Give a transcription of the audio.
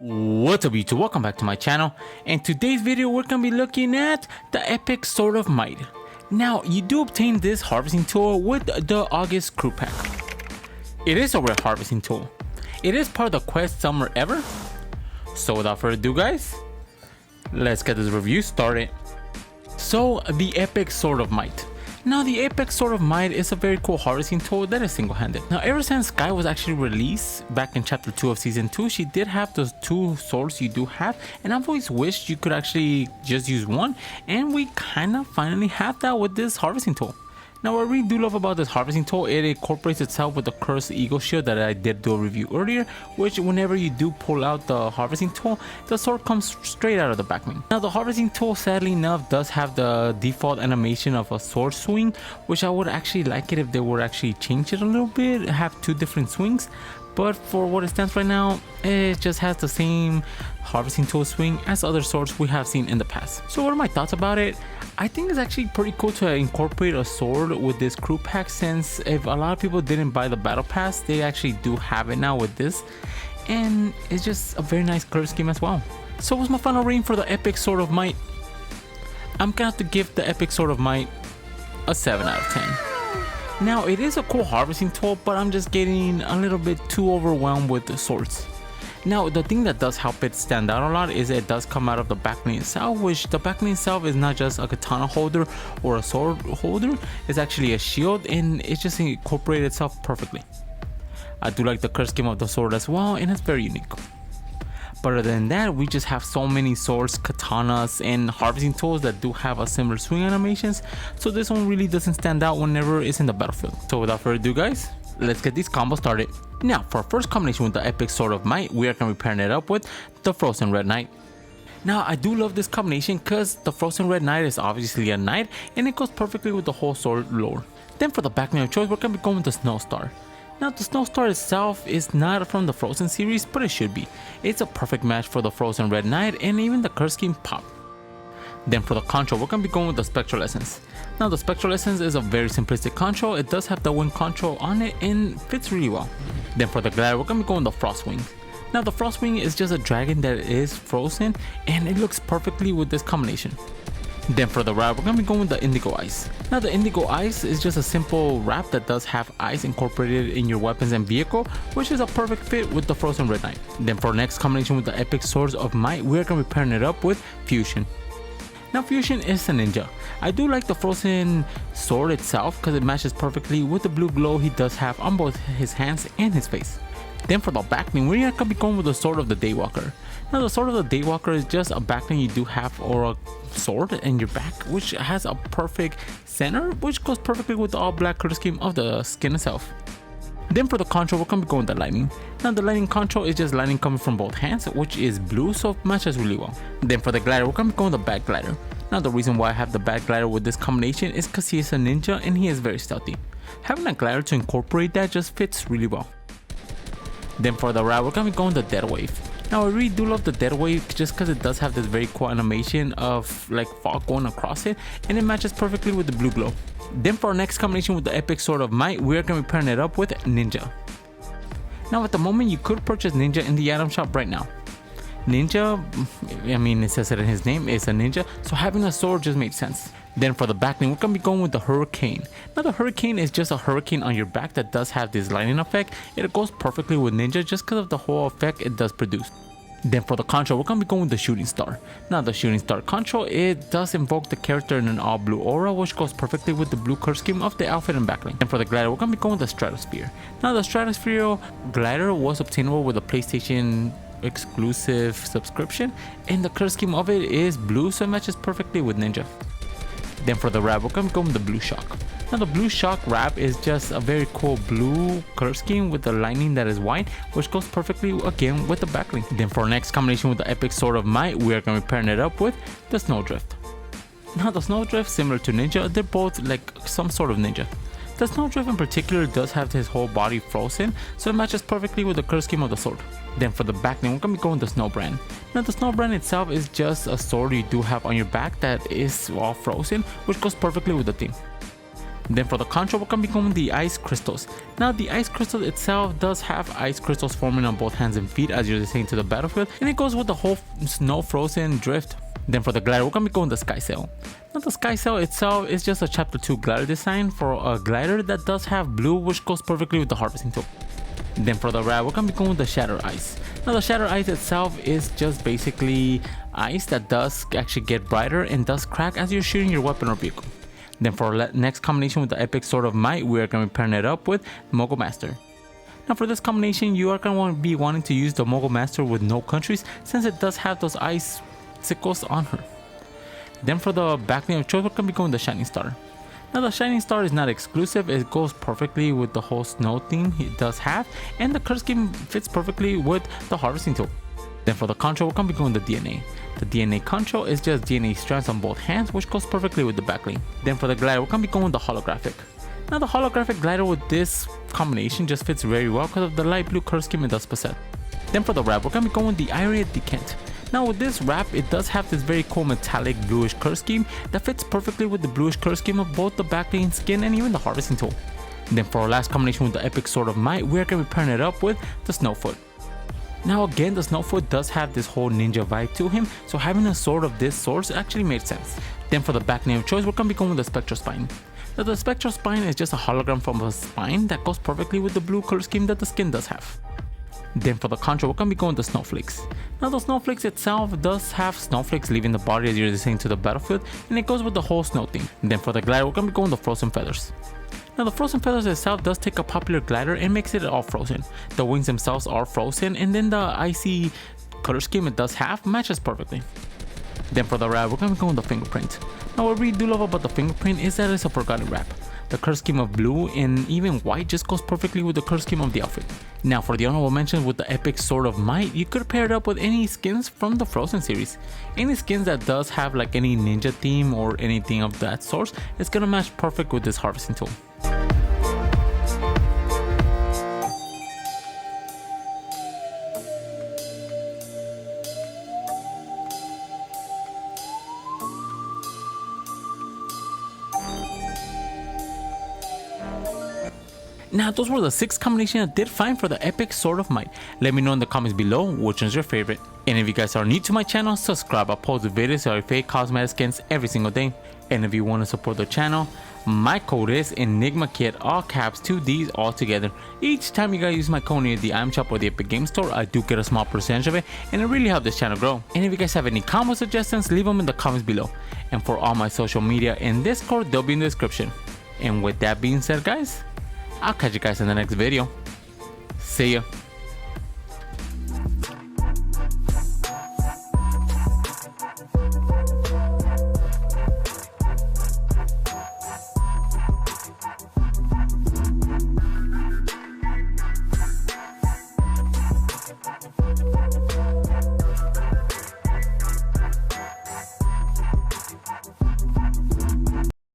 What's up YouTube, welcome back to my channel. In today's video we're going to be looking at the epic Sword of Might. Now you do obtain this harvesting tool with the August crew pack. It is a rare harvesting tool. It is part of the quest Summer Ever. So without further ado guys, let's get this review started. So the epic Sword of Might. Now the epic Sword of Might is a very cool harvesting tool that is single-handed. Now ever since Sky was actually released back in chapter 2 of season 2, she did have those two swords you do have, and I've always wished you could actually just use one, and we kind of finally have that with this harvesting tool. Now what I really do love about this harvesting tool, it incorporates itself with the cursed eagle shield that I did do a review earlier, which whenever you do pull out the harvesting tool, the sword comes straight out of the back main. Now the harvesting tool sadly enough does have the default animation of a sword swing, which I would actually like it if they would actually change it a little bit, have two different swings. But for what it stands right now, it just has the same harvesting tool swing as other swords we have seen in the past. So what are my thoughts about it? I think it's actually pretty cool to incorporate a sword with this crew pack, since if a lot of people didn't buy the battle pass, they actually do have it now with this. And it's just a very nice color scheme as well. So what's my final rating for the epic Sword of Might? I'm gonna have to give the epic Sword of Might a 7 out of 10. Now it is a cool harvesting tool, but I'm just getting a little bit too overwhelmed with the swords. Now the thing that does help it stand out a lot is it does come out of the backplate itself, which the backplate itself is not just a katana holder or a sword holder, it's actually a shield, and it just incorporated itself perfectly. I do like the curse scheme of the sword as well, and it's very unique. But other than that, we just have so many swords, katanas, and harvesting tools that do have a similar swing animations, so this one really doesn't stand out whenever it's in the battlefield. So without further ado guys, let's get these combos started. Now for our first combination with the epic Sword of Might, we are going to be pairing it up with the Frozen Red Knight. Now I do love this combination because the Frozen Red Knight is obviously a knight, and it goes perfectly with the whole sword lore. Then for the backman of choice, we're going to be going with the Snow Star. Now the Snow Star itself is not from the Frozen series, but it should be. It's a perfect match for the Frozen Red Knight, and even the curse scheme pop. Then for the control, we're going to be going with the Spectral Essence. Now the Spectral Essence is a very simplistic control. It does have the wind control on it and fits really well. Then for the glider, we're going to be going with the Frostwing. Now the Frostwing is just a dragon that is frozen, and it looks perfectly with this combination. Then for the wrap, we're going to be going with the Indigo Ice. Now the Indigo Ice is just a simple wrap that does have ice incorporated in your weapons and vehicle, which is a perfect fit with the Frozen Red Knight. Then for our next combination with the epic Swords of Might, we're going to be pairing it up with Fusion. Now Fusion is a ninja. I do like the frozen sword itself because it matches perfectly with the blue glow he does have on both his hands and his face. Then for the backbling, we are going to be going with the Sword of the Daywalker. Now the Sword of the Daywalker is just a backbling you do have, or a sword in your back, which has a perfect center, which goes perfectly with the all black color scheme of the skin itself. Then for the control, we're going to be going with the lightning. Now the lightning control is just lightning coming from both hands, which is blue, so it matches really well. Then for the glider, we're going to be going with the Bat Glider. Now the reason why I have the Bat Glider with this combination is because he is a ninja and he is very stealthy. Having a glider to incorporate that just fits really well. Then for the wrap, we're going to be going with the Dead Wave. Now I really do love the Dead Wave just because it does have this very cool animation of like fog going across it, and it matches perfectly with the blue glow. Then for our next combination with the epic Sword of Might, we are going to be pairing it up with Ninja. Now at the moment you could purchase Ninja in the item shop right now. Ninja, I mean it says it in his name, is a ninja, so having a sword just made sense. Then for the backbling, we're going to be going with the Hurricane. Now the Hurricane is just a hurricane on your back that does have this lightning effect. It goes perfectly with Ninja just because of the whole effect it does produce. Then for the control, we're going to be going with the Shooting Star. Now the Shooting Star control, it does invoke the character in an all blue aura, which goes perfectly with the blue color scheme of the outfit and backbling. And for the glider, we're going to be going with the Stratosphere. Now the Stratosphere glider was obtainable with a PlayStation exclusive subscription, and the color scheme of it is blue, so it matches perfectly with Ninja. Then for the wrap, we're going to go with the Blue Shock. Now the Blue Shock wrap is just a very cool blue color scheme with the lightning that is white, which goes perfectly again with the backbling. Then for our next combination with the epic Sword of Might, we are going to be pairing it up with the Snowdrift. Now the Snowdrift, similar to Ninja, they're both like some sort of ninja. The Snowdrift in particular does have his whole body frozen, so it matches perfectly with the color scheme of the sword. Then for the backbling, we're going to be going with the Snowbrand. Now the Snowbrand itself is just a sword you do have on your back that is all frozen, which goes perfectly with the theme. Then for the contra, we're going to be going with the ice crystals. Now the ice crystal itself does have ice crystals forming on both hands and feet as you're descending to the battlefield, and it goes with the whole snow frozen drift. Then for the glider, we're going to be going with the sky sail. Now the sky sail itself is just a chapter 2 glider design for a glider that does have blue, which goes perfectly with the harvesting tool. Then for the rad, we're going to be going with the shatter ice. Now the shatter ice itself is just basically ice that does actually get brighter and does crack as you're shooting your weapon or vehicle. Then for our next combination with the epic sword of might, we are going to be pairing it up with Mogul Master. Now for this combination, you are going to be wanting to use the Mogul Master with no countries, since it does have those ice sickles on her. Then for the backbling of choice, we're going to be going with the Shining Star. Now the Shining Star is not exclusive, it goes perfectly with the whole snow theme it does have, and the curse scheme fits perfectly with the harvesting tool. Then for the control, we're going to be going with the DNA. The DNA control is just DNA strands on both hands, which goes perfectly with the backbling. Then for the glider, we're going to be going with the holographic. Now the holographic glider with this combination just fits very well because of the light blue curse scheme it does possess. Then for the wrap, we're going to be going with the Iria Decant. Now with this wrap, it does have this very cool metallic bluish curse scheme that fits perfectly with the bluish curse scheme of both the backbling skin and even the harvesting tool. Then for our last combination with the epic sword of might, we're going to be pairing it up with the Snowfoot. Now again, the Snowfoot does have this whole ninja vibe to him, so having a sword of this source actually made sense. Then for the back name of choice, we're going to be going with the Spectral Spine. Now the Spectral Spine is just a hologram from a spine that goes perfectly with the blue color scheme that the skin does have. Then for the contra, we're going to be going with the Snowflakes. Now the Snowflakes itself does have snowflakes leaving the body as you're descending to the battlefield, and it goes with the whole snow theme. Then for the glider, we're going to be going with the Frozen Feathers. Now the Frozen Feathers itself does take a popular glider and makes it all frozen. The wings themselves are frozen, and then the icy color scheme it does have matches perfectly. Then for the wrap, we're going to be going with the Fingerprint. Now what we do love about the Fingerprint is that it's a forgotten wrap. The color scheme of blue and even white just goes perfectly with the color scheme of the outfit. Now for the honorable mention with the epic sword of might, you could pair it up with any skins from the Frozen series. Any skins that does have like any ninja theme or anything of that sort, it's gonna match perfect with this harvesting tool. Now those were the 6 combinations I did find for the epic sword of might. Let me know in the comments below which one's your favorite. And if you guys are new to my channel, subscribe. I post videos of fake cosmetic skins every single day. And if you want to support the channel, my code is ENIGMAKIDD, all caps, 2 D's all together. Each time you guys use my code near the item shop or the Epic Game Store, I do get a small percentage of it, and it really helps this channel grow. And if you guys have any combo suggestions, leave them in the comments below. And for all my social media and Discord, they'll be in the description. And with that being said guys, I'll catch you guys in the next video. See ya.